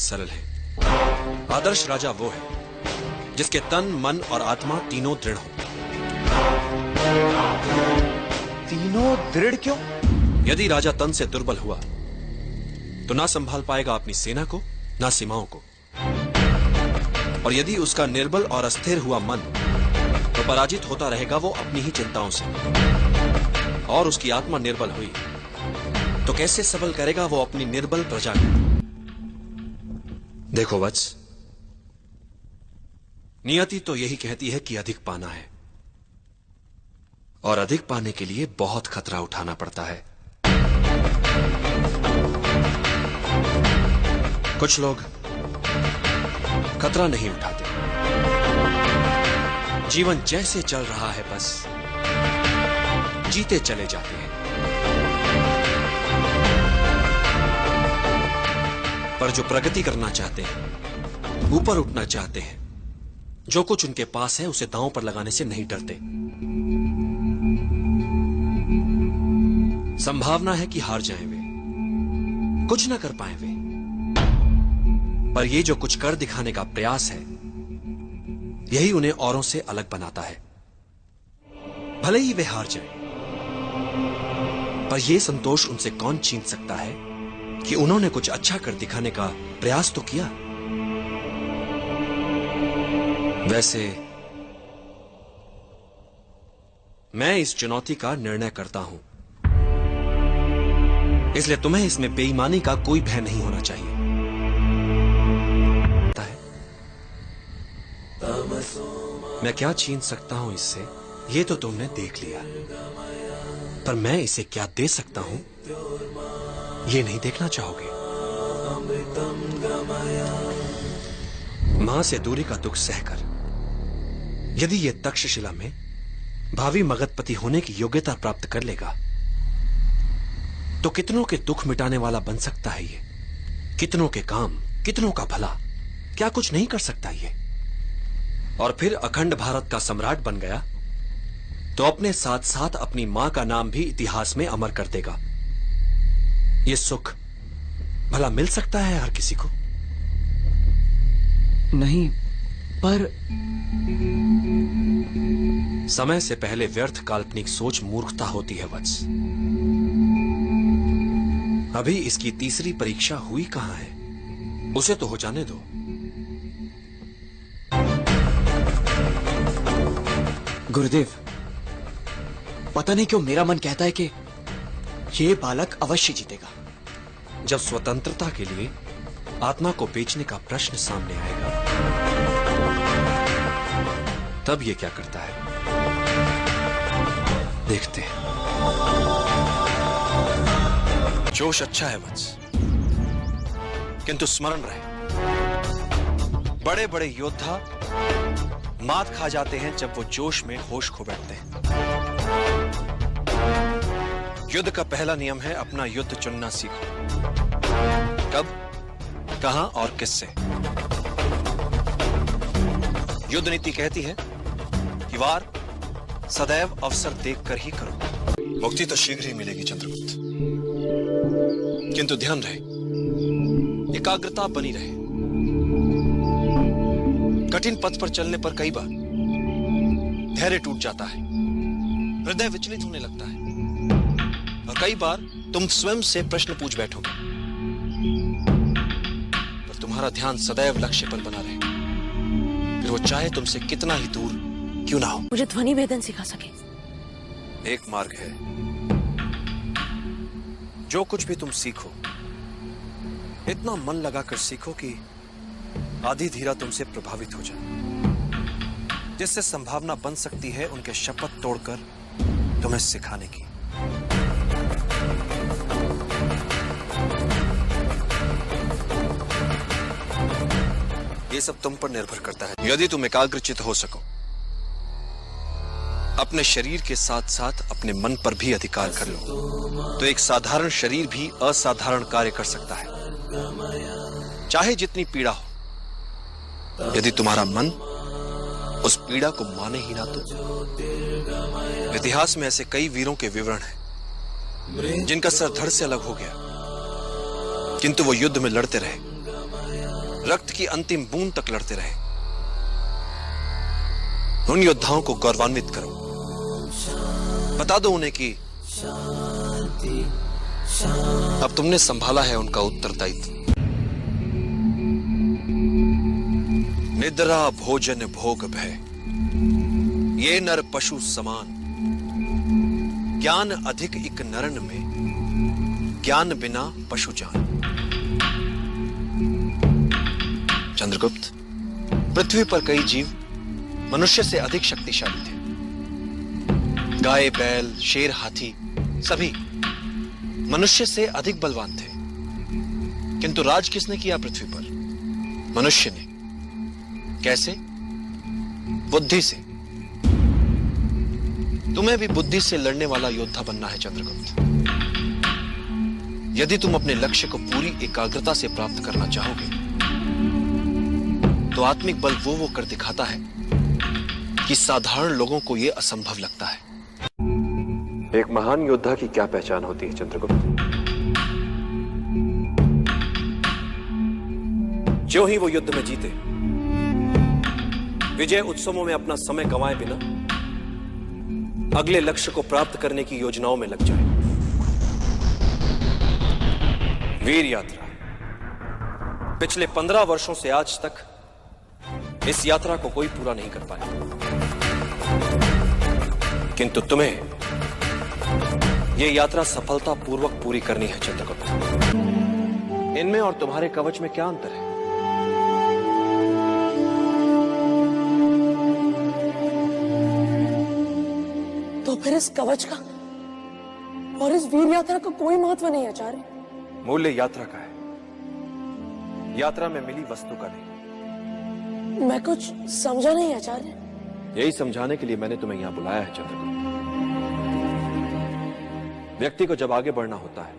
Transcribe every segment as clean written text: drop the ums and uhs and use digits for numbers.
सरल है। आदर्श राजा वो है जिसके तन, मन और आत्मा तीनों दृढ़ हो। तीनों दृढ़ क्यों? यदि राजा तन से दुर्बल हुआ तो ना संभाल पाएगा अपनी सेना को, ना सीमाओं को। और यदि उसका निर्बल और अस्थिर हुआ मन, तो पराजित होता रहेगा वो अपनी ही चिंताओं से। और उसकी आत्मा निर्बल हुई तो कैसे सबल करेगा वो अपनी निर्बल प्रजा को। देखो वत्स, नियति तो यही कहती है कि अधिक पाना है, और अधिक पाने के लिए बहुत खतरा उठाना पड़ता है। कुछ लोग खतरा नहीं उठाते, जीवन जैसे चल रहा है बस जीते चले जाते हैं। पर जो प्रगति करना चाहते हैं, ऊपर उठना चाहते हैं, जो कुछ उनके पास है उसे दांव पर लगाने से नहीं डरते। संभावना है कि हार जाएं वे, कुछ ना कर पाए वे, पर ये जो कुछ कर दिखाने का प्रयास है, यही उन्हें औरों से अलग बनाता है। भले ही वे हार जाएं, पर यह संतोष उनसे कौन छीन सकता है कि उन्होंने कुछ अच्छा कर दिखाने का प्रयास तो किया। वैसे मैं इस चुनौती का निर्णय करता हूं, इसलिए तुम्हें इसमें बेईमानी का कोई भय नहीं होना चाहिए। मैं क्या छीन सकता हूं इससे, ये तो तुमने देख लिया, पर मैं इसे क्या दे सकता हूं, ये नहीं देखना चाहोगे। मां से दूरी का दुख सहकर यदि ये तक्षशिला में भावी मगधपति होने की योग्यता प्राप्त कर लेगा, तो कितनों के दुख मिटाने वाला बन सकता है ये। कितनों के काम, कितनों का भला, क्या कुछ नहीं कर सकता ये। और फिर अखंड भारत का सम्राट बन गया तो अपने साथ साथ अपनी मां का नाम भी इतिहास में अमर कर देगा। ये सुख भला मिल सकता है हर किसी को? नहीं, पर समय से पहले व्यर्थ काल्पनिक सोच मूर्खता होती है वत्स। अभी इसकी तीसरी परीक्षा हुई कहां है, उसे तो हो जाने दो। गुरुदेव, पता नहीं क्यों मेरा मन कहता है कि ये बालक अवश्य जीतेगा। जब स्वतंत्रता के लिए आत्मा को बेचने का प्रश्न सामने आएगा, तब ये क्या करता है, देखते हैं। जोश अच्छा है वत्स, किंतु स्मरण रहे, बड़े बड़े योद्धा मात खा जाते हैं जब वो जोश में होश खो बैठते हैं। युद्ध का पहला नियम है अपना युद्ध चुनना सीखो। कब, कहां और किससे। युद्ध नीति कहती है कि वार सदैव अवसर देखकर ही करो। मुक्ति तो शीघ्र ही मिलेगी चंद्रगुप्त, किंतु ध्यान रहे, एकाग्रता बनी रहे। कठिन पथ पर चलने पर कई बार धैर्य टूट जाता है, हृदय विचलित होने लगता है, और कई बार तुम स्वयं से प्रश्न पूछ बैठोगे, पर तुम्हारा ध्यान सदैव लक्ष्य पर बना रहे, फिर वो चाहे तुमसे कितना ही दूर क्यों ना हो। मुझे ध्वनि भेदन सिखा सके। एक मार्ग है, जो कुछ भी तुम सीखो इतना मन लगाकर सीखो कि आधी धीरा तुमसे प्रभावित हो जाए, जिससे संभावना बन सकती है उनके शपथ तोड़कर तुम्हें सिखाने की। ये सब तुम पर निर्भर करता है। यदि तुम एकाग्रचित हो सको, अपने शरीर के साथ साथ अपने मन पर भी अधिकार कर लो, तो एक साधारण शरीर भी असाधारण कार्य कर सकता है, चाहे जितनी पीड़ा हो। यदि तुम्हारा मन उस पीड़ा को माने ही ना तो। इतिहास में ऐसे कई वीरों के विवरण हैं जिनका सर धड़ से अलग हो गया, किंतु वो युद्ध में लड़ते रहे, रक्त की अंतिम बूंद तक लड़ते रहे। उन योद्धाओं को गौरवान्वित करो, बता दो उन्हें कि अब तुमने संभाला है उनका उत्तरदायित्व। निद्रा भोजन भोग भय, ये नर पशु समान, ज्ञान अधिक इक नरन में, ज्ञान बिना पशु जान। चंद्रगुप्त, पृथ्वी पर कई जीव मनुष्य से अधिक शक्तिशाली थे। गाय, बैल, शेर, हाथी सभी मनुष्य से अधिक बलवान थे, किंतु राज किसने किया पृथ्वी पर? मनुष्य ने। कैसे? बुद्धि से। तुम्हें भी बुद्धि से लड़ने वाला योद्धा बनना है चंद्रगुप्त। यदि तुम अपने लक्ष्य को पूरी एकाग्रता से प्राप्त करना चाहोगे तो आत्मिक बल वो कर दिखाता है कि साधारण लोगों को यह असंभव लगता है। एक महान योद्धा की क्या पहचान होती है चंद्रगुप्त? जो ही वो युद्ध में जीते, विजय उत्सवों में अपना समय गंवाए बिना अगले लक्ष्य को प्राप्त करने की योजनाओं में लग जाए। वीर यात्रा पिछले 15 वर्षों से आज तक इस यात्रा को कोई पूरा नहीं कर पाया, किंतु तुम्हें यह यात्रा सफलतापूर्वक पूरी करनी है चंद्रगुप्त। इनमें और तुम्हारे कवच में क्या अंतर है? तो फिर इस कवच का और इस वीर यात्रा का कोई महत्व नहीं आचार्य। मूल्य यात्रा का है, यात्रा में मिली वस्तु का नहीं। मैं कुछ समझा नहीं आचार्य। यही समझाने के लिए मैंने तुम्हें यहां बुलाया है चंद्रगुप्त। व्यक्ति को जब आगे बढ़ना होता है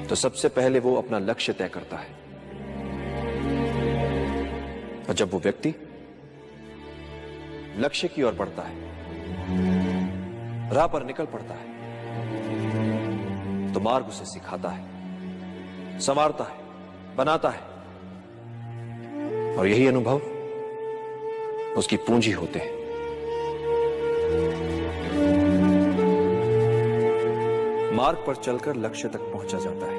तो सबसे पहले वो अपना लक्ष्य तय करता है, और जब वो व्यक्ति लक्ष्य की ओर बढ़ता है, राह पर निकल पड़ता है, तो मार्ग उसे सिखाता है, संवारता है, बनाता है, और यही अनुभव उसकी पूंजी होते हैं। मार्ग पर चलकर लक्ष्य तक पहुंचा जाता है,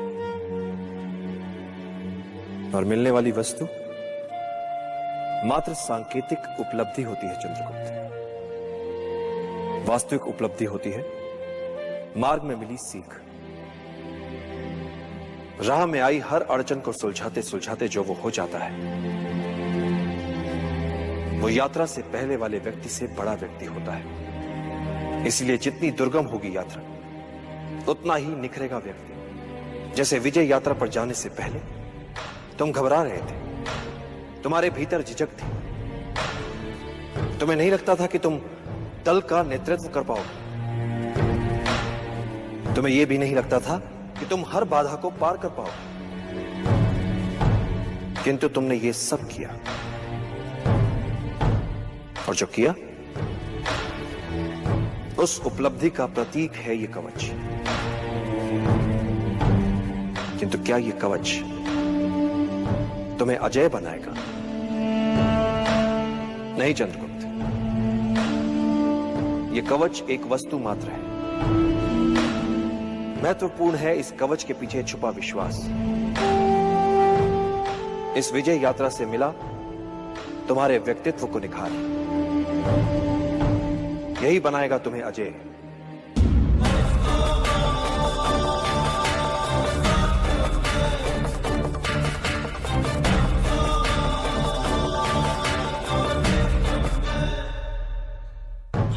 और मिलने वाली वस्तु मात्र सांकेतिक उपलब्धि होती है चंद्रगुप्त। वास्तविक उपलब्धि होती है मार्ग में मिली सीख। राह में आई हर अड़चन को सुलझाते सुलझाते जो वो हो जाता है, वो यात्रा से पहले वाले व्यक्ति से बड़ा व्यक्ति होता है। इसलिए जितनी दुर्गम होगी यात्रा, उतना ही निखरेगा व्यक्ति। जैसे विजय यात्रा पर जाने से पहले तुम घबरा रहे थे, तुम्हारे भीतर झिझक थी, तुम्हें नहीं लगता था कि तुम दल का नेतृत्व कर पाओगे, तुम्हें यह भी नहीं लगता था कि तुम हर बाधा को पार कर पाओगे, किंतु तुमने ये सब किया, और जो किया उस उपलब्धि का प्रतीक है ये कवच। किंतु क्या ये कवच तुम्हें अजय बनाएगा? नहीं चंद्रगुप्त, ये कवच एक वस्तु मात्र है। महत्वपूर्ण है इस कवच के पीछे छुपा विश्वास। इस विजय यात्रा से मिला तुम्हारे व्यक्तित्व को निखार, यही बनाएगा तुम्हें अजय।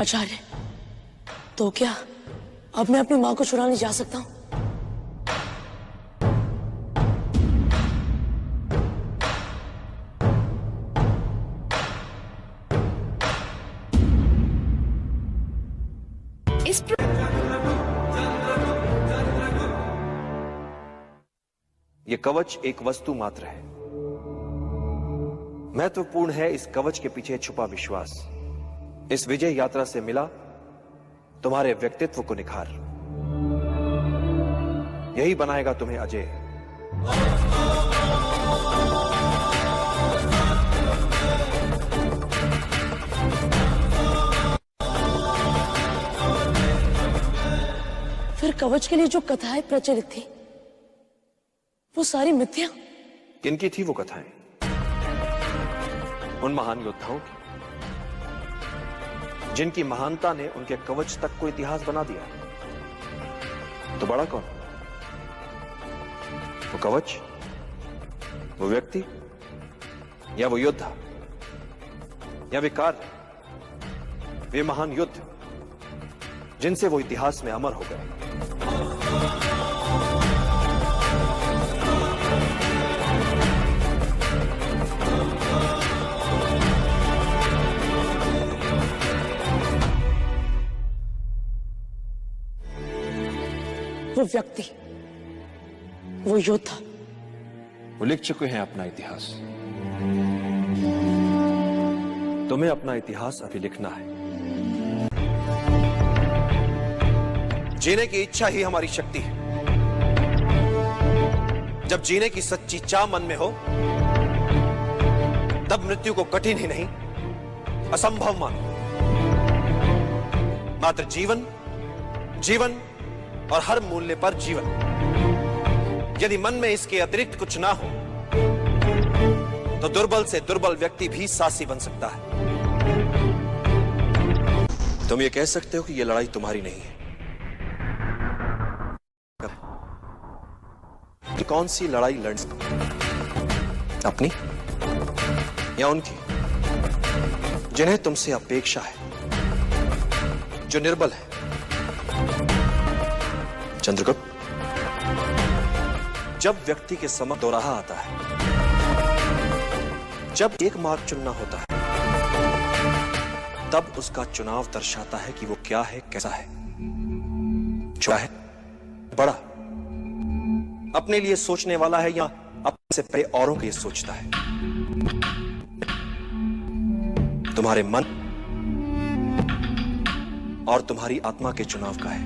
आचार्य, तो क्या अब मैं अपनी मां को छुड़ाने जा सकता हूं? ये कवच एक वस्तु मात्र है। महत्वपूर्ण है इस कवच के पीछे छुपा विश्वास। इस विजय यात्रा से मिला तुम्हारे व्यक्तित्व को निखार, यही बनाएगा तुम्हें अजय। कवच के लिए जो कथाएं प्रचलित थी वो सारी मिथ्या। किनकी थी वो कथाएं? उन महान योद्धाओं की जिनकी महानता ने उनके कवच तक को इतिहास बना दिया। तो बड़ा कौन? वो कवच, वो व्यक्ति, या वो योद्धा, या वे कार्य, वे महान युद्ध जिनसे वो इतिहास में अमर हो गए। वो व्यक्ति, वो योद्धा, वो लिख चुके हैं अपना इतिहास। तुम्हें अपना इतिहास अभी लिखना है। जीने की इच्छा ही हमारी शक्ति है। जब जीने की सच्ची चाह मन में हो तब मृत्यु को कठिन ही नहीं असंभव मानो। मात्र जीवन, जीवन और हर मूल्य पर जीवन। यदि मन में इसके अतिरिक्त कुछ ना हो तो दुर्बल से दुर्बल व्यक्ति भी साहसी बन सकता है। तुम ये कह सकते हो कि यह लड़ाई तुम्हारी नहीं है। कि कौन सी लड़ाई लड़ सकते? अपनी या उनकी जिन्हें तुमसे अपेक्षा है, जो निर्बल है? चंद्रगुप्त, जब व्यक्ति के समक्ष दोराहा आता है, जब एक मार्ग चुनना होता है, तब उसका चुनाव दर्शाता है कि वो क्या है, कैसा है। छोटा है, बड़ा, अपने लिए सोचने वाला है या अपने से पहले औरों के लिए सोचता है। तुम्हारे मन और तुम्हारी आत्मा के चुनाव का है।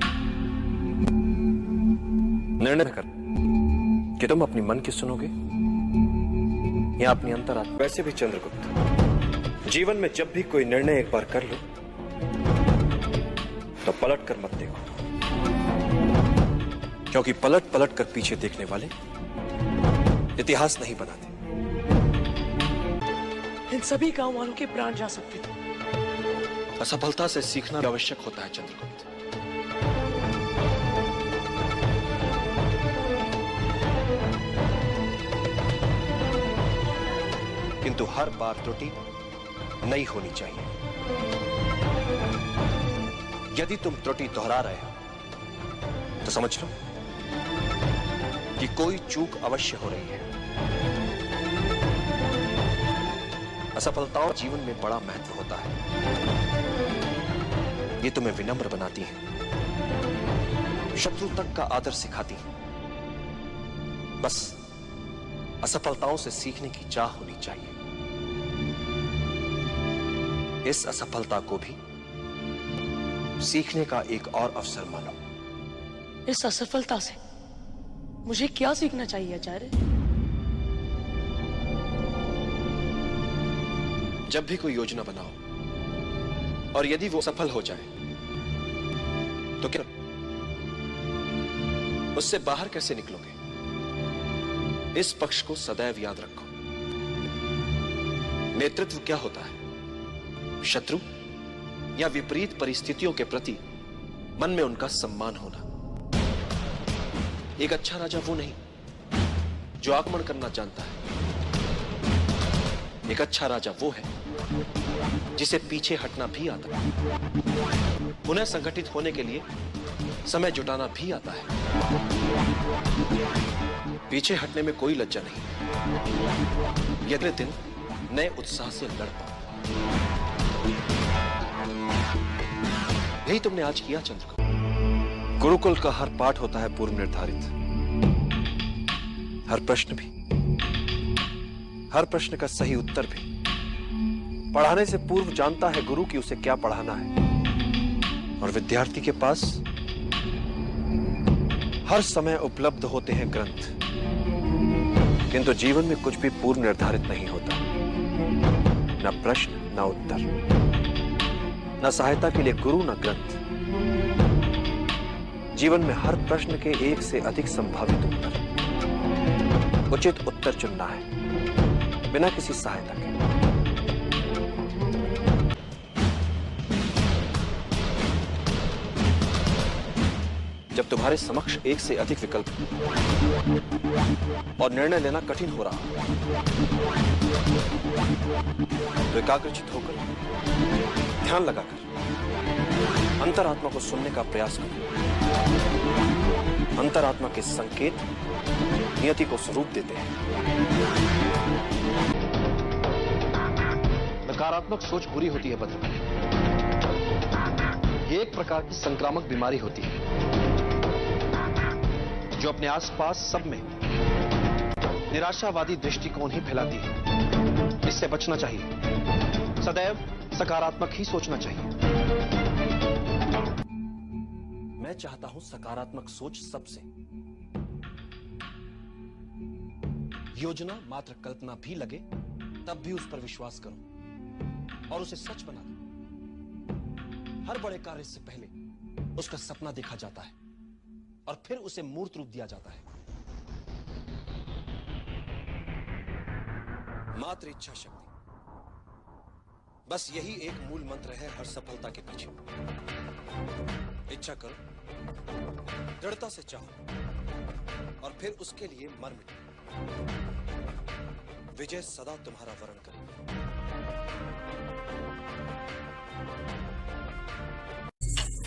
निर्णय कर कि तुम अपनी मन की सुनोगे या अपनी अंतरात्मा। वैसे भी चंद्रगुप्त, जीवन में जब भी कोई निर्णय एक बार कर लो तो पलट कर मत देखो, क्योंकि पलट पलट कर पीछे देखने वाले इतिहास नहीं बनाते। इन सभी गांव वालों के प्राण जा सकते थे। असफलता से सीखना आवश्यक होता है चंद्रगुप्त। किंतु हर बार त्रुटि नई होनी चाहिए। यदि तुम त्रुटि दोहरा रहे हो तो समझ लो कि कोई चूक अवश्य हो रही है। असफलताओं जीवन में बड़ा महत्व होता है। ये तुम्हें विनम्र बनाती है, शत्रु तक का आदर सिखाती है। बस असफलताओं से सीखने की चाह होनी चाहिए। इस असफलता को भी सीखने का एक और अवसर मानो। इस असफलता से मुझे क्या सीखना चाहिए आचार्य? जब भी कोई योजना बनाओ और यदि वो सफल हो जाए तो क्या उससे बाहर कैसे निकलोगे? इस पक्ष को सदैव याद रखो। नेतृत्व क्या होता है? शत्रु या विपरीत परिस्थितियों के प्रति मन में उनका सम्मान होना। एक अच्छा राजा वो नहीं जो आक्रमण करना जानता है। एक अच्छा राजा वो है जिसे पीछे हटना भी आता है, पुनः संगठित होने के लिए समय जुटाना भी आता है। पीछे हटने में कोई लज्जा नहीं। अगले दिन नए उत्साह से लड़ पाओ। यही तुमने आज किया चंद्रगुप्त। गुरुकुल का हर पाठ होता है पूर्व निर्धारित। हर प्रश्न भी, हर प्रश्न का सही उत्तर भी पढ़ाने से पूर्व जानता है गुरु कि उसे क्या पढ़ाना है। और विद्यार्थी के पास हर समय उपलब्ध होते हैं ग्रंथ, किंतु जीवन में कुछ भी पूर्व निर्धारित नहीं होता। न प्रश्न, न उत्तर, न सहायता के लिए गुरु, न ग्रंथ। जीवन में हर प्रश्न के एक से अधिक संभावित उत्तर, उचित उत्तर चुनना है बिना किसी सहायता के। जब तुम्हारे समक्ष एक से अधिक विकल्प और निर्णय लेना कठिन हो रहा तो एकाग्रचित होकर, ध्यान लगाकर अंतरात्मा को सुनने का प्रयास करो। अंतरात्मा के संकेत नियति को स्वरूप देते हैं। नकारात्मक सोच बुरी होती है भद्र। ये एक प्रकार की संक्रामक बीमारी होती है जो अपने आसपास सब में निराशावादी दृष्टिकोण ही फैलाती है। इससे बचना चाहिए। सदैव सकारात्मक ही सोचना चाहिए। मैं चाहता हूं सकारात्मक सोच सबसे। योजना मात्र कल्पना भी लगे तब भी उस पर विश्वास करो और उसे सच बना दो। हर बड़े कार्य से पहले उसका सपना देखा जाता है और फिर उसे मूर्त रूप दिया जाता है। मात्र इच्छा शक्ति, बस यही एक मूल मंत्र है हर सफलता के पीछे। इच्छा करो, दृढ़ता से चाहो और फिर उसके लिए मर मिटो। विजय सदा तुम्हारा वरण करेगी।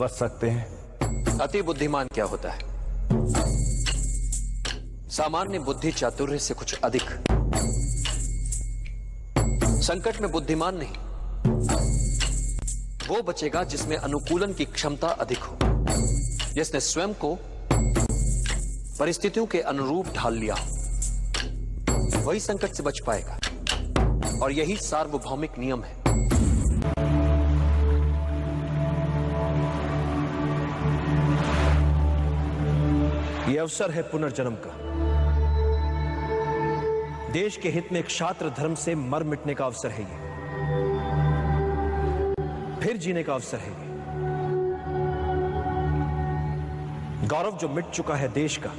बच सकते हैं। अति बुद्धिमान क्या होता है? सामान्य बुद्धि चातुर्य से कुछ अधिक। संकट में बुद्धिमान नहीं, वो बचेगा जिसमें अनुकूलन की क्षमता अधिक हो, जिसने स्वयं को परिस्थितियों के अनुरूप ढाल लिया हो, वही संकट से बच पाएगा। और यही सार्वभौमिक नियम है। यह अवसर है पुनर्जन्म का। देश के हित में क्षात्र धर्म से मर मिटने का अवसर है ये। फिर जीने का अवसर है ये। गौरव जो मिट चुका है देश का,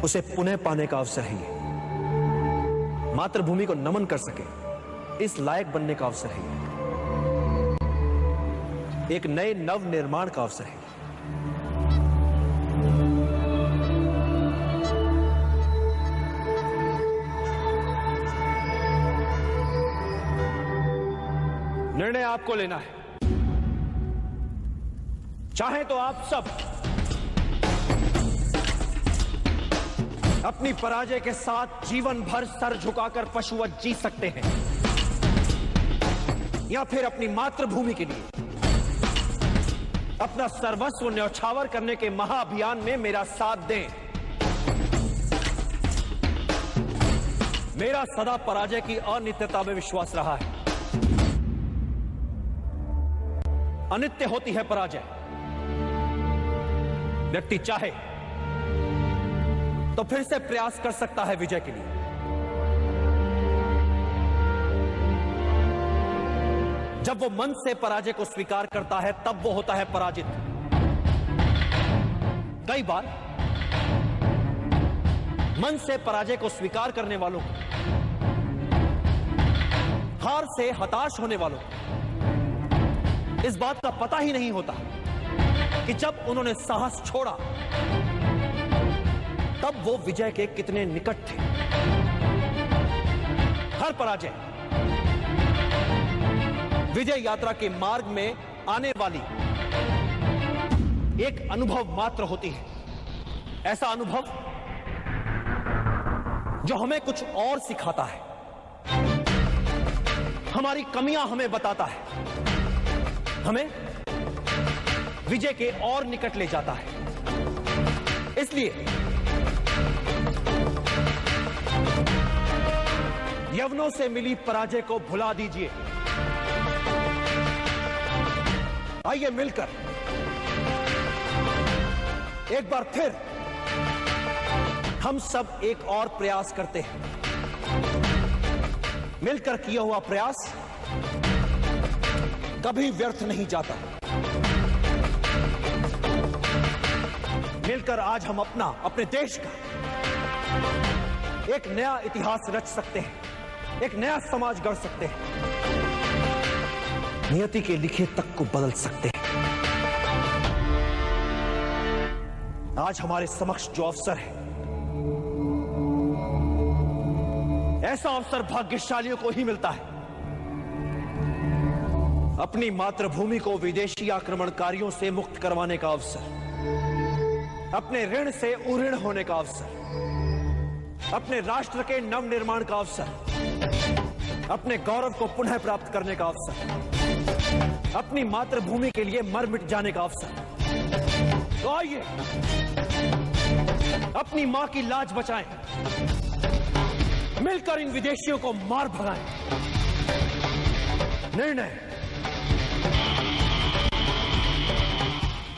उसे पुनः पाने का अवसर है ये। मातृभूमि को नमन कर सके इस लायक बनने का अवसर है ये। एक नए नव निर्माण का अवसर है। निर्णय आपको लेना है। चाहे तो आप सब अपनी पराजय के साथ जीवन भर सर झुकाकर पशुवत जी सकते हैं, या फिर अपनी मातृभूमि के लिए अपना सर्वस्व न्यौछावर करने के महाअभियान में मेरा साथ दें। मेरा सदा पराजय की अनित्यता में विश्वास रहा है। अनित्य होती है पराजय। व्यक्ति चाहे तो फिर से प्रयास कर सकता है विजय के लिए। जब वो मन से पराजय को स्वीकार करता है तब वो होता है पराजित। कई बार मन से पराजय को स्वीकार करने वालों को, हार से हताश होने वालों को इस बात का पता ही नहीं होता कि जब उन्होंने साहस छोड़ा तब वो विजय के कितने निकट थे। हर पराजय विजय यात्रा के मार्ग में आने वाली एक अनुभव मात्र होती है। ऐसा अनुभव जो हमें कुछ और सिखाता है, हमारी कमियां हमें बताता है, हमें विजय के और निकट ले जाता है। इसलिए यवनों से मिली पराजय को भुला दीजिए। आइए मिलकर एक बार फिर हम सब एक और प्रयास करते हैं। मिलकर किया हुआ प्रयास कभी व्यर्थ नहीं जाता। मिलकर आज हम अपने देश का एक नया इतिहास रच सकते हैं, एक नया समाज गढ़ सकते हैं, नियति के लिखे तक को बदल सकते हैं। आज हमारे समक्ष जो अवसर है, ऐसा अवसर भाग्यशालियों को ही मिलता है। अपनी मातृभूमि को विदेशी आक्रमणकारियों से मुक्त करवाने का अवसर, अपने ऋण से उऋण होने का अवसर, अपने राष्ट्र के नवनिर्माण का अवसर, अपने गौरव को पुनः प्राप्त करने का अवसर, अपनी मातृभूमि के लिए मर मिट जाने का अवसर। तो आइए अपनी मां की लाज बचाएं, मिलकर इन विदेशियों को मार भगाएं। निर्णय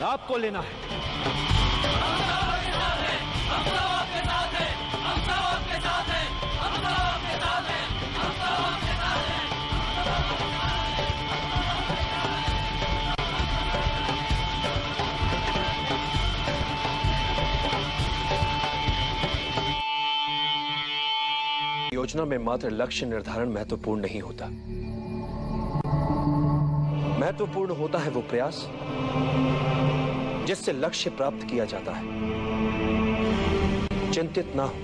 आपको लेना है। योजना में मात्र लक्ष्य निर्धारण महत्वपूर्ण नहीं होता। महत्वपूर्ण होता है वो प्रयास जिससे लक्ष्य प्राप्त किया जाता है। चिंतित ना हो,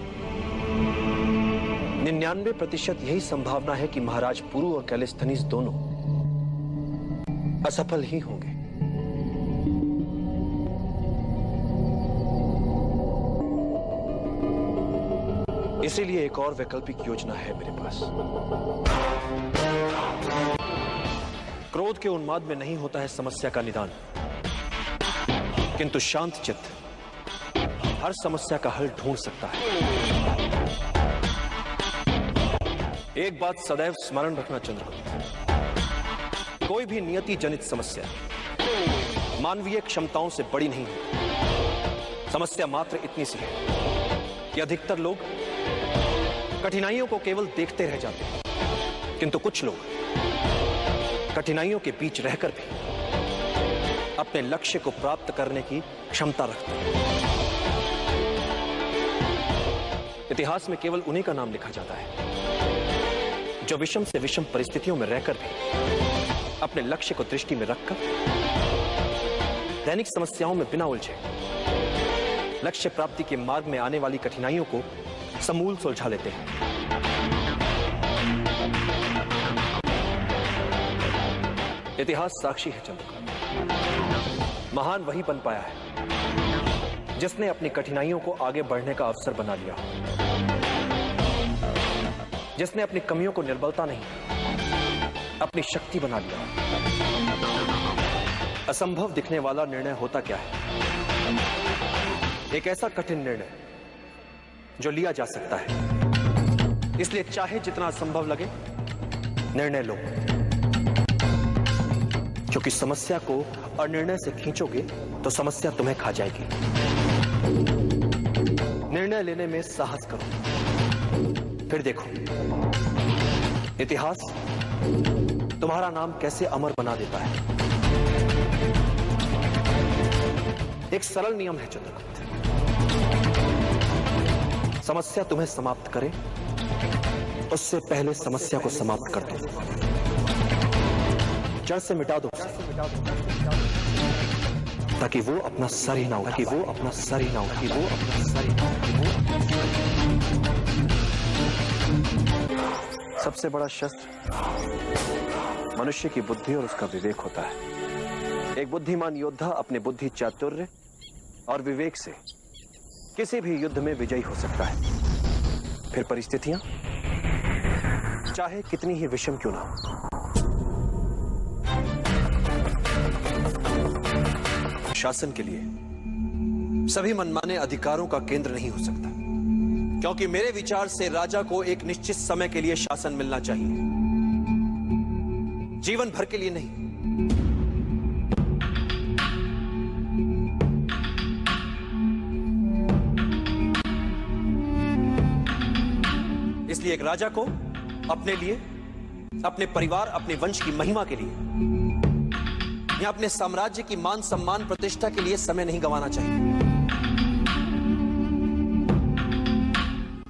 99% यही संभावना है कि महाराज पुरु और कैलिस्थनीज दोनों असफल ही होंगे। इसीलिए एक और वैकल्पिक योजना है मेरे पास। क्रोध के उन्माद में नहीं होता है समस्या का निदान, किंतु शांत चित्त हर समस्या का हल ढूंढ सकता है। एक बात सदैव स्मरण रखना चंद्रगुप्त, कोई भी नियति जनित समस्या मानवीय क्षमताओं से बड़ी नहीं है। समस्या मात्र इतनी सी है कि अधिकतर लोग कठिनाइयों को केवल देखते रह जाते हैं, किंतु कुछ लोग कठिनाइयों के बीच रहकर भी अपने लक्ष्य को प्राप्त करने की क्षमता रखते हैं। इतिहास में केवल उन्हीं का नाम लिखा जाता है जो विषम से विषम परिस्थितियों में रहकर भी अपने लक्ष्य को दृष्टि में रखकर दैनिक समस्याओं में बिना उलझे लक्ष्य प्राप्ति के मार्ग में आने वाली कठिनाइयों को समूल सुलझा लेते हैं। इतिहास साक्षी है चंद्रकांत, महान वही बन पाया है जिसने अपनी कठिनाइयों को आगे बढ़ने का अवसर बना लिया, जिसने अपनी कमियों को निर्बलता नहीं अपनी शक्ति बना लिया। असंभव दिखने वाला निर्णय होता क्या है? एक ऐसा कठिन निर्णय जो लिया जा सकता है। इसलिए चाहे जितना असंभव लगे, निर्णय लो, क्योंकि समस्या को अनिर्णय से खींचोगे तो समस्या तुम्हें खा जाएगी। निर्णय लेने में साहस करो, फिर देखो इतिहास तुम्हारा नाम कैसे अमर बना देता है। एक सरल नियम है चंद्रगुप्त, समस्या तुम्हें समाप्त करे उससे पहले समस्या को समाप्त कर दो, जड़ से मिटा दो, ताकि वो अपना सर ही ना उठा, सबसे बड़ा शस्त्र मनुष्य की बुद्धि और उसका विवेक होता है। एक बुद्धिमान योद्धा अपने बुद्धि, चातुर्य और विवेक से किसी भी युद्ध में विजयी हो सकता है, फिर परिस्थितियां चाहे कितनी ही विषम क्यों ना हो। शासन के लिए सभी मनमाने अधिकारों का केंद्र नहीं हो सकता, क्योंकि मेरे विचार से राजा को एक निश्चित समय के लिए शासन मिलना चाहिए, जीवन भर के लिए नहीं। इसलिए एक राजा को अपने लिए, अपने परिवार, अपने वंश की महिमा के लिए या अपने साम्राज्य की मान सम्मान प्रतिष्ठा के लिए समय नहीं गंवाना चाहिए।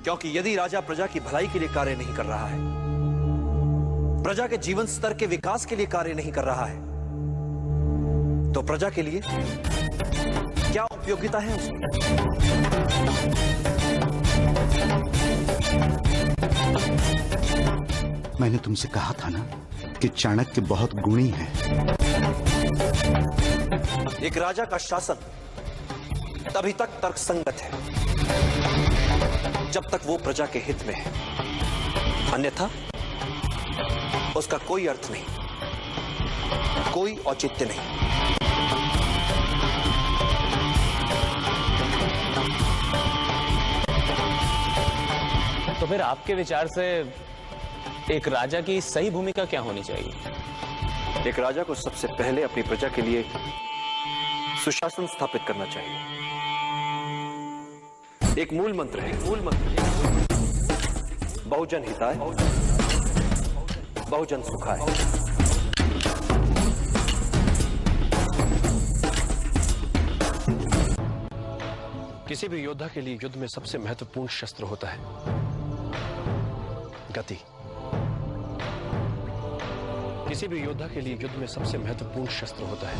क्योंकि यदि राजा प्रजा की भलाई के लिए कार्य नहीं कर रहा है, प्रजा के जीवन स्तर के विकास के लिए कार्य नहीं कर रहा है, तो प्रजा के लिए क्या उपयोगिता है उसकी? मैंने तुमसे कहा था ना कि चाणक्य बहुत गुणी है। एक राजा का शासन तभी तक तर्कसंगत है जब तक वो प्रजा के हित में है, अन्यथा उसका कोई अर्थ नहीं, कोई औचित्य नहीं। तो फिर आपके विचार से एक राजा की सही भूमिका क्या होनी चाहिए? एक राजा को सबसे पहले अपनी प्रजा के लिए सुशासन स्थापित करना चाहिए। एक मूल मंत्र है, बहुजन हिताय, बहुजन सुखाय। किसी भी योद्धा के लिए युद्ध में सबसे महत्वपूर्ण शस्त्र होता है गति। किसी भी योद्धा के लिए युद्ध में सबसे महत्वपूर्ण शस्त्र होता है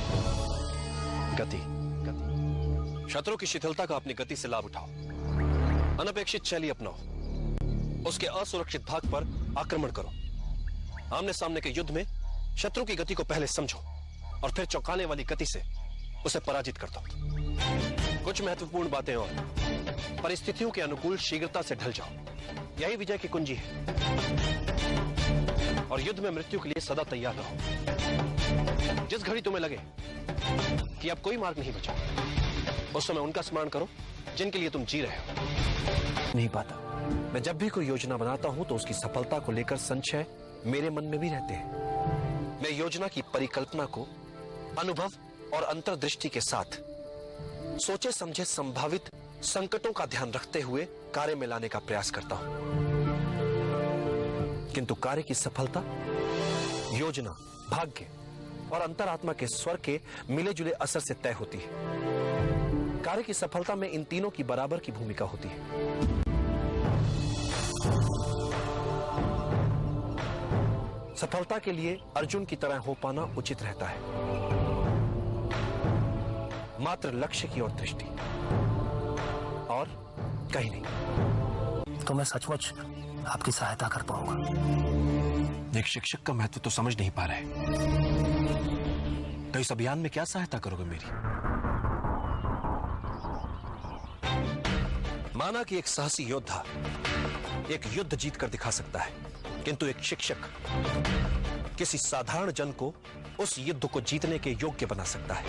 गति। शत्रु की शिथिलता का अपनी गति से लाभ उठाओ, अनपेक्षित शैली अपनाओ, उसके असुरक्षित भाग पर आक्रमण करो। आमने सामने के युद्ध में शत्रु की गति को पहले समझो और फिर चौंकाने वाली गति से उसे पराजित कर दो। कुछ महत्वपूर्ण बातें और परिस्थितियों के अनुकूल शीघ्रता से ढल जाओ, यही विजय की कुंजी है। और युद्ध में मृत्यु के लिए सदा तैयार रहो। जिस घड़ी तुम्हें लगे कि अब कोई मार्ग नहीं बचा, उस समय उनका स्मरण करो जिनके लिए तुम जी रहे हो। नहीं पाता, मैं जब भी कोई योजना बनाता हूं तो उसकी सफलता को लेकर संशय मेरे मन में भी रहते हैं। मैं योजना की परिकल्पना को अनुभव और अंतर्दृष्टि के साथ सोचे समझे संभावित संकटों का ध्यान रखते हुए कार्य में लाने का प्रयास करता हूं, किंतु कार्य की सफलता योजना, भाग्य और अंतरात्मा के स्वर के मिले जुले असर से तय होती है। कार्य की सफलता में इन तीनों की बराबर की भूमिका होती है। सफलता के लिए अर्जुन की तरह हो पाना उचित रहता है, मात्र लक्ष्य की ओर दृष्टि और कहीं नहीं। तो मैं सचमुच आपकी सहायता कर पाऊंगा। एक शिक्षक का महत्व तो समझ नहीं पा रहे, तो इस अभियान में क्या सहायता करोगे मेरी? माना कि एक साहसी योद्धा एक युद्ध जीत कर दिखा सकता है, किंतु एक शिक्षक किसी साधारण जन को उस युद्ध को जीतने के योग्य बना सकता है।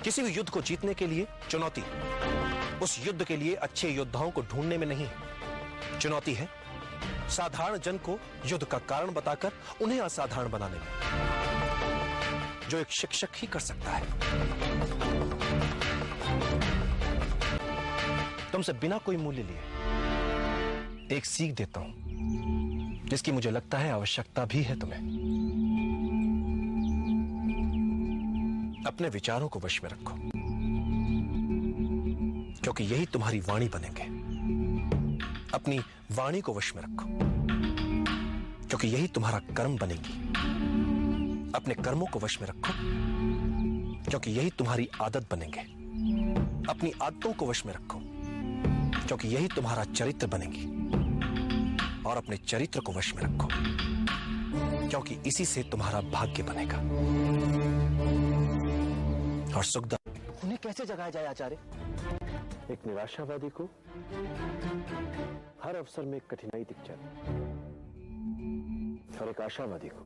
किसी भी युद्ध को जीतने के लिए चुनौती उस युद्ध के लिए अच्छे योद्धाओं को ढूंढने में नहीं, चुनौती है साधारण जन को युद्ध का कारण बताकर उन्हें असाधारण बनाने में, जो एक शिक्षक ही कर सकता है। तुमसे बिना कोई मूल्य लिए एक सीख देता हूं, जिसकी मुझे लगता है आवश्यकता भी है तुम्हें। अपने विचारों को वश में रखो, क्योंकि यही तुम्हारी वाणी बनेंगे। अपनी वाणी को वश में रखो, क्योंकि यही तुम्हारा कर्म बनेगी। अपने कर्मों को वश में रखो, क्योंकि यही तुम्हारी आदत बनेंगे। अपनी आदतों को वश में रखो, क्योंकि यही तुम्हारा चरित्र बनेगी। और अपने चरित्र को वश में रखो, क्योंकि इसी से तुम्हारा भाग्य बनेगा। और सुखदा उन्हें कैसे जगाया जाए आचार्य? एक निराशावादी को हर अवसर में एक कठिनाई दिख जाती, और एक आशावादी को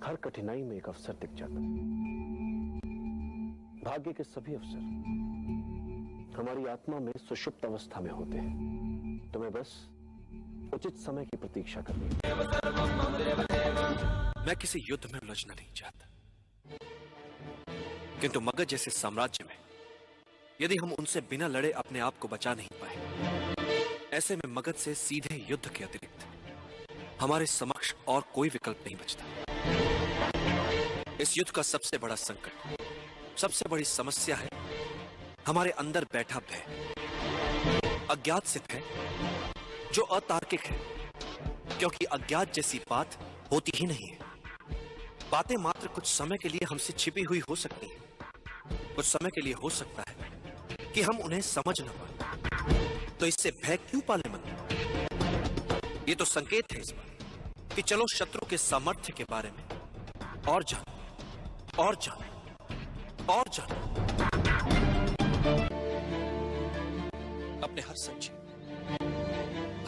हर कठिनाई में एक अवसर दिख जाता। भाग्य के सभी अवसर हमारी आत्मा में सुषुप्त अवस्था में होते हैं। तुम्हें बस उचित समय की प्रतीक्षा करनी है। मैं किसी युद्ध में उलझना नहीं चाहता, किंतु मगध जैसे साम्राज्य में यदि हम उनसे बिना लड़े अपने आप को बचा नहीं पाए, ऐसे में मगध से सीधे युद्ध के अतिरिक्त हमारे समक्ष और कोई विकल्प नहीं बचता। इस युद्ध का सबसे बड़ा संकट, सबसे बड़ी समस्या है हमारे अंदर बैठा भय। अज्ञात सिद्ध है, जो अतार्किक है, क्योंकि अज्ञात जैसी बात होती ही नहीं है। बातें मात्र कुछ समय के लिए हमसे छिपी हुई हो सकती हैं। कुछ समय के लिए हो सकता है कि हम उन्हें समझ न पाए, तो इससे भय क्यों पाले मन? ये तो संकेत है इस बात कि चलो शत्रु के सामर्थ्य के बारे में और जानो, और जानो, और जानो। अपने हर संशय,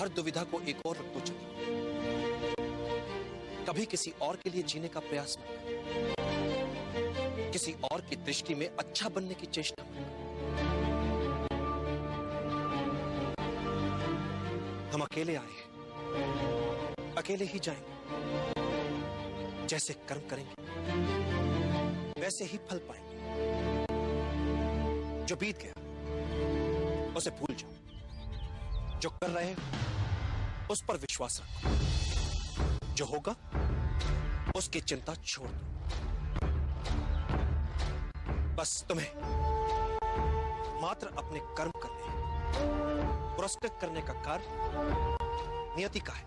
हर दुविधा को एक और रख दो चलो। कभी किसी और के लिए जीने का प्रयास मत करो, किसी और की दृष्टि में अच्छा बनने की चेष्टा मत करो। हम अकेले आए हैं, अकेले ही जाएंगे। जैसे कर्म करेंगे वैसे ही फल पाएंगे। जो बीत गया उसे भूल जाओ, जो कर रहे हो उस पर विश्वास रखो, जो होगा उसकी चिंता छोड़ दो। बस तुम्हें मात्र अपने कर्म करने, पुरस्कृत करने का कार्य नियति का है,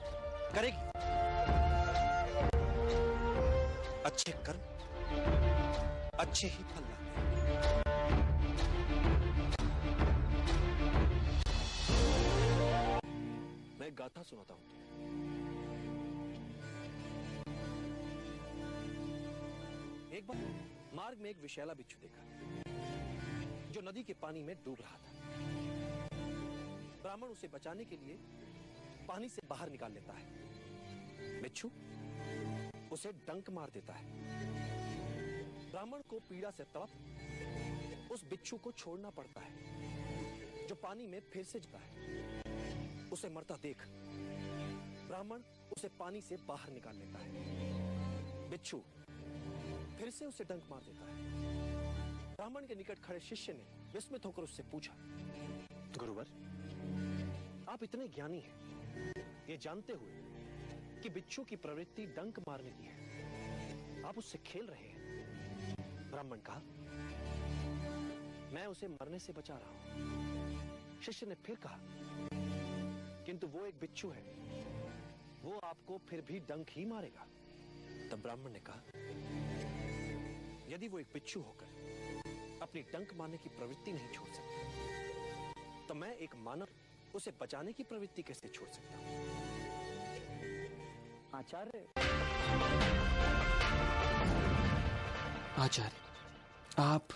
करेगी। अच्छे कर्म अच्छे ही फल लाते हैं। मैं एक गाथा सुनाता हूं। एक बार मार्ग में एक विषैला बिच्छू देखा, जो नदी के पानी में डूब रहा था। ब्राह्मण उसे बचाने के लिए पानी से बाहर निकाल लेता है। बिच्छू उसे डंक मार देता है। ब्राह्मण को पीड़ा से तड़प उस बिच्छू को छोड़ना पड़ता है, जो पानी में फिर से जाता है। उसे मरता देख ब्राह्मण उसे पानी से बाहर निकाल लेता है। बिच्छू फिर से उसे डंक मार देता है। ब्राह्मण के निकट खड़े शिष्य ने विस्मित होकर उससे पूछा, गुरुवर, आप इतने ज्ञानी हैं, ये जानते हुए कि बिच्छू की प्रवृत्ति डंक मारने की है, आप उससे खेल रहे हैं। ब्राह्मण कहा, मैं उसे मरने से बचा रहा हूं। शिष्य ने फिर कहा, किंतु वो एक बिच्छू है, वो आपको फिर भी डंक ही मारेगा। तब ब्राह्मण ने कहा, यदि वो एक बिच्छू होकर अपनी डंक मारने की प्रवृत्ति नहीं छोड़ सकता, तो मैं एक मानव उसे बचाने की प्रवृत्ति कैसे छोड़ सकता हूं? आचार्य, आप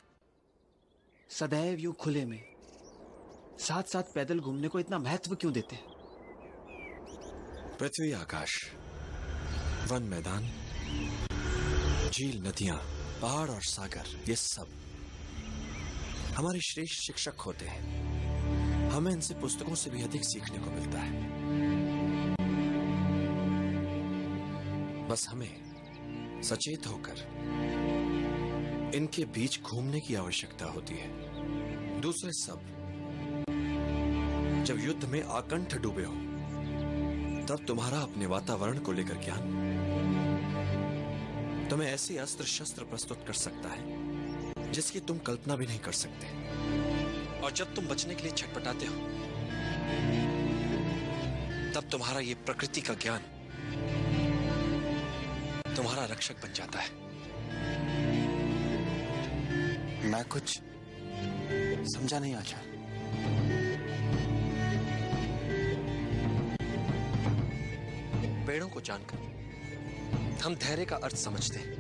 सदैव यूं खुले में साथ साथ पैदल घूमने को इतना महत्व क्यों देते हैं? पृथ्वी, आकाश, वन, मैदान, झील, नदियां, पहाड़ और सागर, ये सब हमारे श्रेष्ठ शिक्षक होते हैं। हमें इनसे पुस्तकों से भी अधिक सीखने को मिलता है। बस हमें सचेत होकर इनके बीच घूमने की आवश्यकता होती है। दूसरे सब जब युद्ध में आकंठ डूबे हो, तब तुम्हारा अपने वातावरण को लेकर ज्ञान तुम्हें ऐसे अस्त्र शस्त्र प्रस्तुत कर सकता है जिसकी तुम कल्पना भी नहीं कर सकते। और जब तुम बचने के लिए छटपटाते हो, तब तुम्हारा ये प्रकृति का ज्ञान तुम्हारा रक्षक बन जाता है। मैं कुछ समझा नहीं आचार्य। पेड़ों को जानकर हम धैर्य का अर्थ समझते हैं।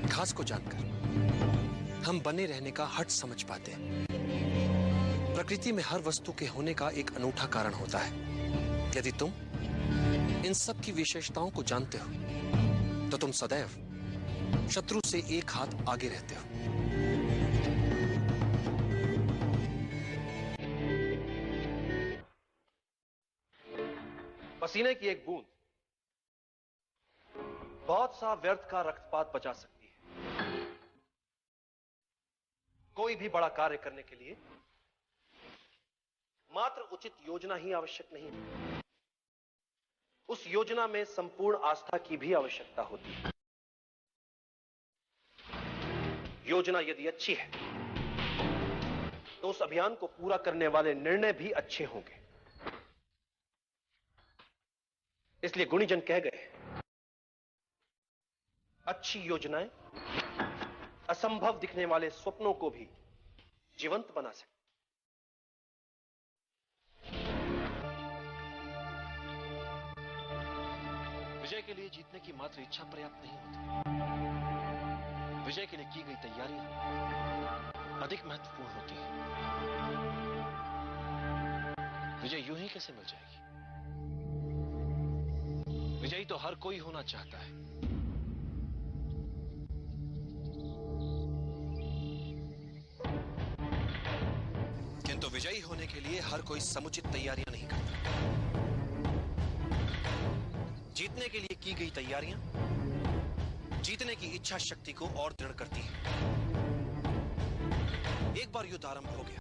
घास को जानकर हम बने रहने का हट समझ पाते हैं। प्रकृति में हर वस्तु के होने का एक अनूठा कारण होता है। यदि तुम इन सब की विशेषताओं को जानते हो, तो तुम सदैव शत्रु से एक हाथ आगे रहते हो। पसीने की एक बूंद बहुत सा व्यर्थ का रक्तपात बचा सकती है। कोई भी बड़ा कार्य करने के लिए मात्र उचित योजना ही आवश्यक नहीं है, उस योजना में संपूर्ण आस्था की भी आवश्यकता होती है। योजना यदि अच्छी है तो उस अभियान को पूरा करने वाले निर्णय भी अच्छे होंगे। इसलिए गुणीजन कह गए, अच्छी योजनाएं असंभव दिखने वाले स्वप्नों को भी जीवंत बना सकती। विजय के लिए जीतने की मात्र इच्छा पर्याप्त नहीं होती। विजय के लिए की गई तैयारियां अधिक महत्वपूर्ण होती हैं। विजय यूं ही कैसे मिल जाएगी? विजयी तो हर कोई होना चाहता है। किंतु विजयी होने के लिए हर कोई समुचित तैयारियां नहीं करता। जीतने के लिए की गई तैयारियां जीतने की इच्छा शक्ति को और दृढ़ करती है। एक बार युद्ध आरंभ हो गया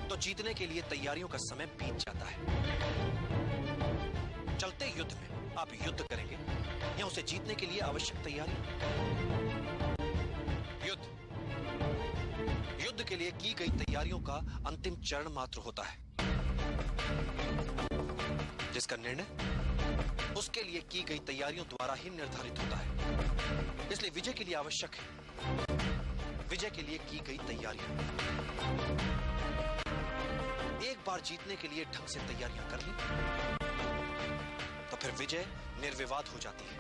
तो जीतने के लिए तैयारियों का समय बीत जाता है। चलते युद्ध में आप युद्ध करेंगे या उसे जीतने के लिए आवश्यक तैयारी? युद्ध के लिए की गई तैयारियों का अंतिम चरण मात्र होता है, जिसका निर्णय उसके लिए की गई तैयारियों द्वारा ही निर्धारित होता है। इसलिए विजय के लिए आवश्यक है विजय के लिए की गई तैयारियां। एक बार जीतने के लिए ढंग से तैयारियां कर ली तो फिर विजय निर्विवाद हो जाती है।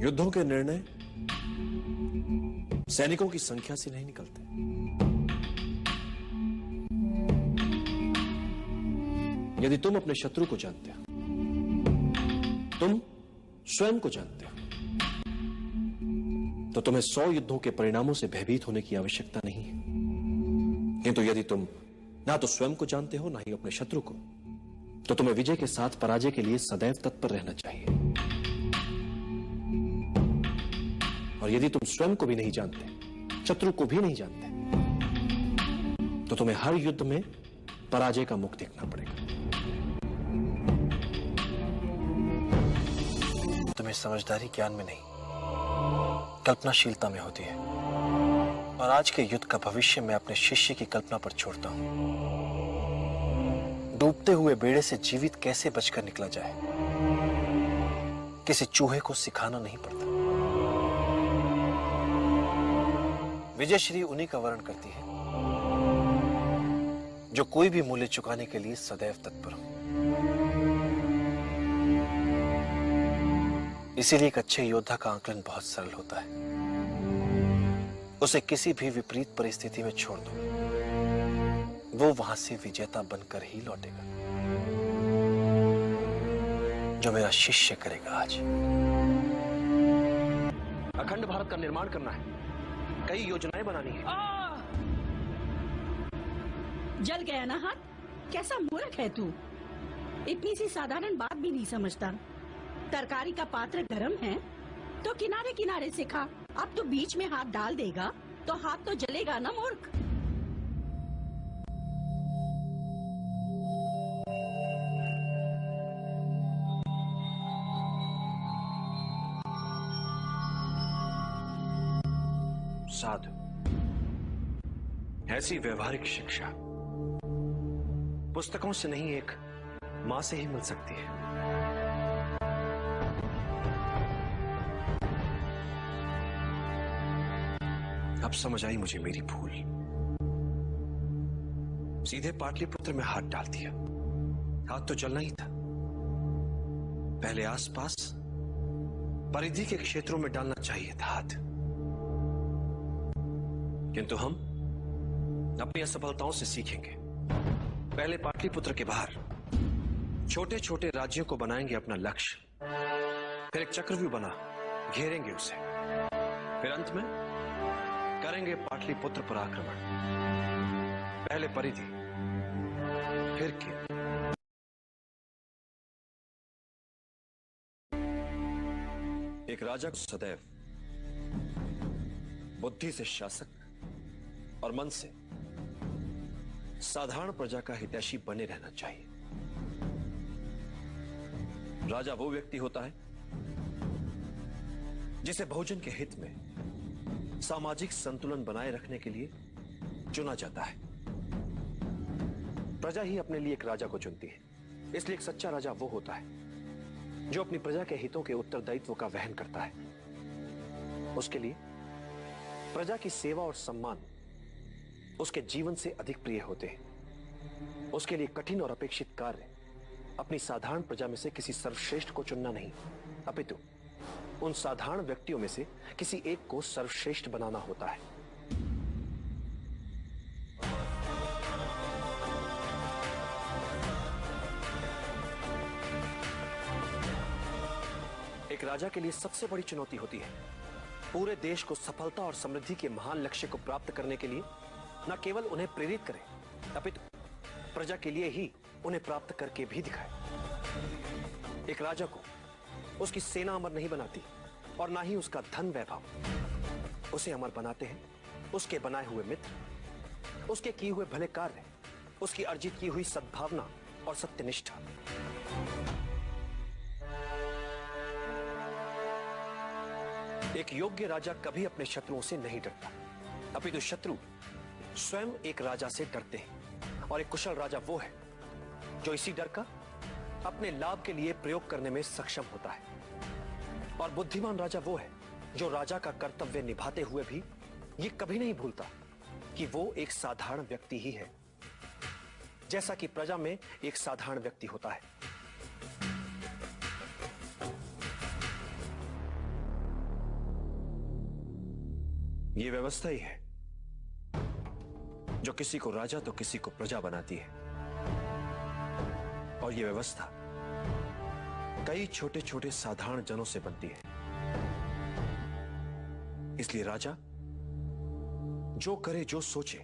युद्धों के निर्णय सैनिकों की संख्या से नहीं निकलते। यदि तुम अपने शत्रु को जानते हो, तुम स्वयं को जानते हो, तो तुम्हें 100 युद्धों के परिणामों से भयभीत होने की आवश्यकता नहीं है। किंतु यदि तुम ना तो स्वयं को जानते हो ना ही अपने शत्रु को, तो तुम्हें विजय के साथ पराजय के लिए सदैव तत्पर रहना चाहिए। और यदि तुम स्वयं को भी नहीं जानते, शत्रु को भी नहीं जानते, तो तुम्हें हर युद्ध में पराजय का मुख देखना पड़ेगा। तुम्हें समझदारी ज्ञान में नहीं, कल्पनाशीलता में होती है। और आज के युद्ध का भविष्य मैं अपने शिष्य की कल्पना पर छोड़ता हूं। डूबते हुए बेड़े से जीवित कैसे बचकर निकला जाए, किसी चूहे को सिखाना नहीं पड़ता। विजयश्री उन्हीं का वर्ण करती है जो कोई भी मूल्य चुकाने के लिए सदैव तत्पर हो। इसीलिए एक अच्छे योद्धा का आकलन बहुत सरल होता है। उसे किसी भी विपरीत परिस्थिति में छोड़ दो, वो वहां से विजेता बनकर ही लौटेगा। जो मेरा शिष्य करेगा आज। अखंड भारत का निर्माण करना है, कई योजनाएं बनानी है। जल गया ना हाथ? कैसा मूर्ख है तू, इतनी सी साधारण बात भी नहीं समझता। तरकारी का पात्र गरम है तो किनारे किनारे से खा। अब तो बीच में हाथ डाल देगा तो हाथ तो जलेगा ना मूर्ख। साधु, ऐसी व्यवहारिक शिक्षा पुस्तकों से नहीं, एक मां से ही मिल सकती है। अब समझ आई मुझे मेरी भूल। सीधे पाटलिपुत्र में हाथ डाल दिया। हाथ तो जलना ही था। पहले आसपास परिधि के क्षेत्रों में डालना चाहिए था हाथ। किंतु हम अपनी असफलताओं से सीखेंगे। पहले पाटलिपुत्र के बाहर छोटे छोटे राज्यों को बनाएंगे अपना लक्ष्य, फिर एक चक्रव्यूह बना घेरेंगे उसे, फिर अंत में करेंगे पाटलिपुत्र पर आक्रमण। पहले परिधि, फिर केंद्र। एक राजा को सदैव बुद्धि से शासक और मन से साधारण प्रजा का हितैषी बने रहना चाहिए। राजा वो व्यक्ति होता है जिसे बहुजन के हित में सामाजिक संतुलन बनाए रखने के लिए चुना जाता है। प्रजा ही अपने लिए एक राजा को चुनती है। इसलिए एक सच्चा राजा वो होता है जो अपनी प्रजा के हितों के उत्तरदायित्व का वहन करता है। उसके लिए प्रजा की सेवा और सम्मान उसके जीवन से अधिक प्रिय होते हैं। उसके लिए कठिन और अपेक्षित कार्य अपनी साधारण प्रजा में से किसी सर्वश्रेष्ठ को चुनना नहीं, अपितु उन साधारण व्यक्तियों में से किसी एक को सर्वश्रेष्ठ बनाना होता है। एक राजा के लिए सबसे बड़ी चुनौती होती है पूरे देश को सफलता और समृद्धि के महान लक्ष्य को प्राप्त करने के लिए न केवल उन्हें प्रेरित करे, अपितु प्रजा के लिए ही उन्हें प्राप्त करके भी दिखाए। एक राजा को उसकी सेना अमर नहीं बनाती और ना ही उसका धन वैभव। उसे अमर बनाते हैं उसके बनाए हुए मित्र, उसके किए हुए भले कार्य, उसकी अर्जित की हुई सद्भावना और सत्यनिष्ठा। एक योग्य राजा कभी अपने शत्रुओं से नहीं डरता, अपितु शत्रु स्वयं एक राजा से डरते हैं। और एक कुशल राजा वो है जो इसी डर का अपने लाभ के लिए प्रयोग करने में सक्षम होता है। और बुद्धिमान राजा वो है जो राजा का कर्तव्य निभाते हुए भी ये कभी नहीं भूलता कि वो एक साधारण व्यक्ति ही है, जैसा कि प्रजा में एक साधारण व्यक्ति होता है। ये व्यवस्था ही है जो किसी को राजा तो किसी को प्रजा बनाती है। और ये व्यवस्था कई छोटे छोटे साधारण जनों से बनती है। इसलिए राजा जो करे जो सोचे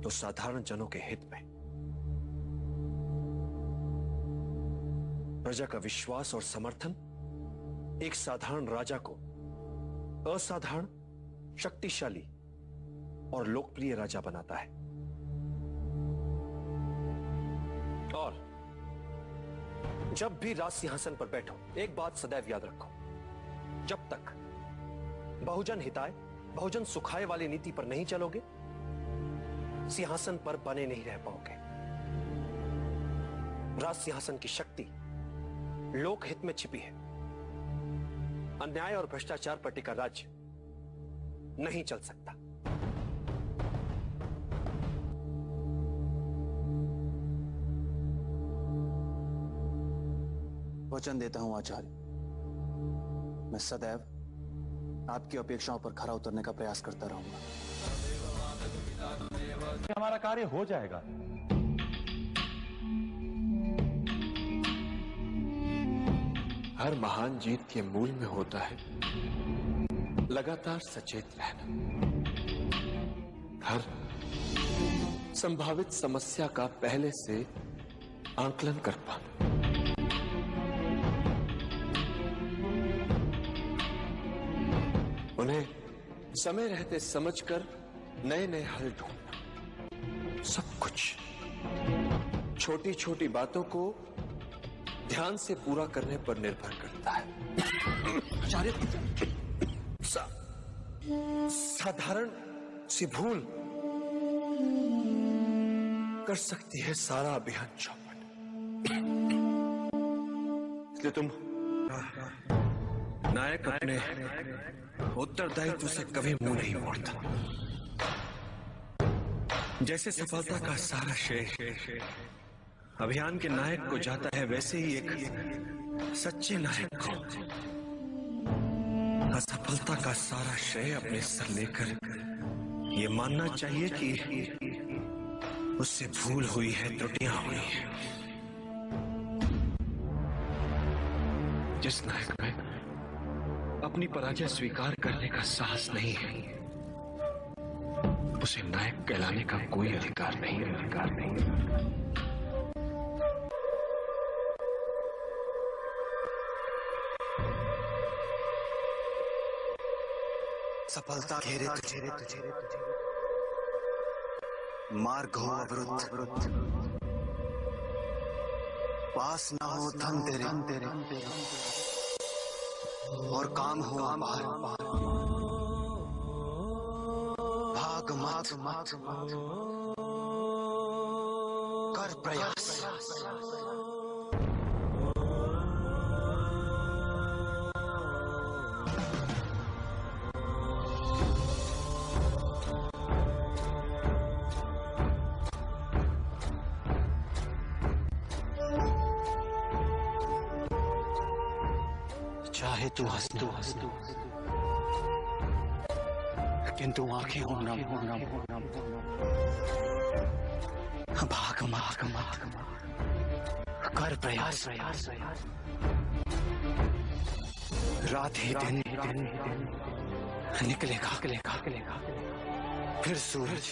तो साधारण जनों के हित में। प्रजा का विश्वास और समर्थन एक साधारण राजा को असाधारण, शक्तिशाली और लोकप्रिय राजा बनाता है। और जब भी राज सिंहासन पर बैठो, एक बात सदैव याद रखो, जब तक बहुजन हिताय बहुजन सुखाय वाली नीति पर नहीं चलोगे, सिंहासन पर बने नहीं रह पाओगे। राज सिंहासन की शक्ति लोकहित में छिपी है। अन्याय और भ्रष्टाचार पर टिका राज्य नहीं चल सकता। वचन देता हूं आचार्य, मैं सदैव आपकी अपेक्षाओं पर खरा उतरने का प्रयास करता रहूंगा। हमारा कार्य हो जाएगा। हर महान जीत के मूल में होता है लगातार सचेत रहना, हर संभावित समस्या का पहले से आंकलन कर पाना, उन्हें समय रहते समझकर नए नए हल ढूंढना। सब कुछ छोटी छोटी बातों को ध्यान से पूरा करने पर निर्भर करता है। साधारण सी भूल कर सकती है सारा अभियान चौपट। इसलिए तुम नायक अपने उत्तरदायित्व से कभी मुंह नहीं मोड़ता। जैसे सफलता का सारा श्रेय अभियान के नायक को जाता है, वैसे ही एक सच्चे नायक को असफलता का सारा श्रेय अपने सर लेकर ये मानना चाहिए कि उससे भूल हुई है, त्रुटियां हुई हैं। जिस नायक में अपनी पराजय स्वीकार करने का साहस नहीं है, उसे नायक कहलाने का कोई अधिकार नहीं। सफलता घेरे तुझे, मार्ग हो अवरुद्ध, पास ना हो धन तेरे, और काम हो अपार, भाग भाग मत कर प्रयास। चाहे तू हंस किंतु आंखें हो नम भाग मत कर प्रयास। रात ही दिन निकलेगा फिर सूरज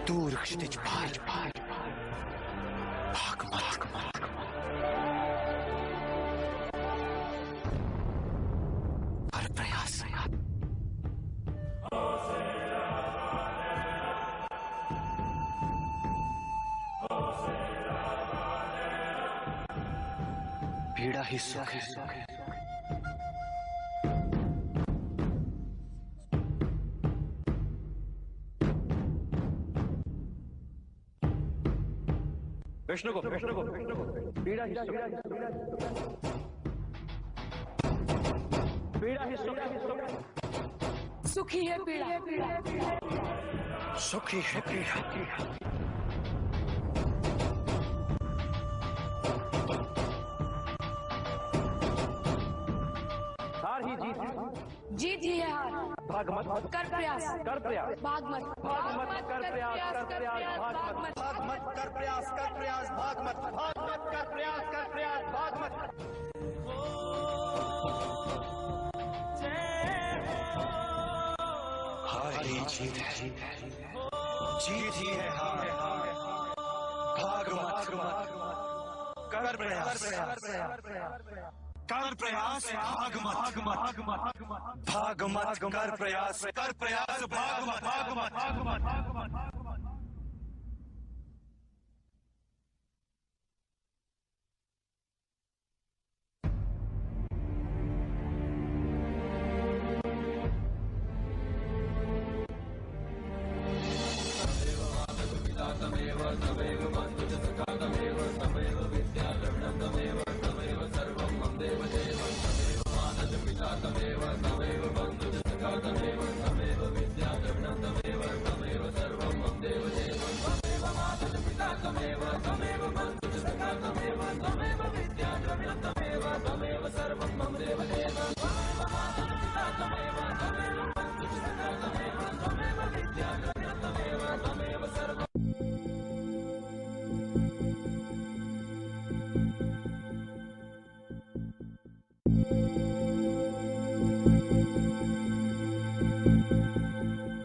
दूर क्षितिज पार भाग मत कर प्रयास। पीड़ा ही सुख है। विष्णु को पीड़ा ही सुख है। पीड़ा ही सुख है। सुखी है पीड़ा, सुखी है पीड़ा। हार ही जीत ही है हार। भाग मत कर प्रयास भाग मत कर प्रयास भाग मत कर प्रयास भाग मत कर प्रयास भाग मत। हार ही जीत है, जीत ही है हार। भाग मत कर प्रयास भाग मत कर प्रयास भाग मत।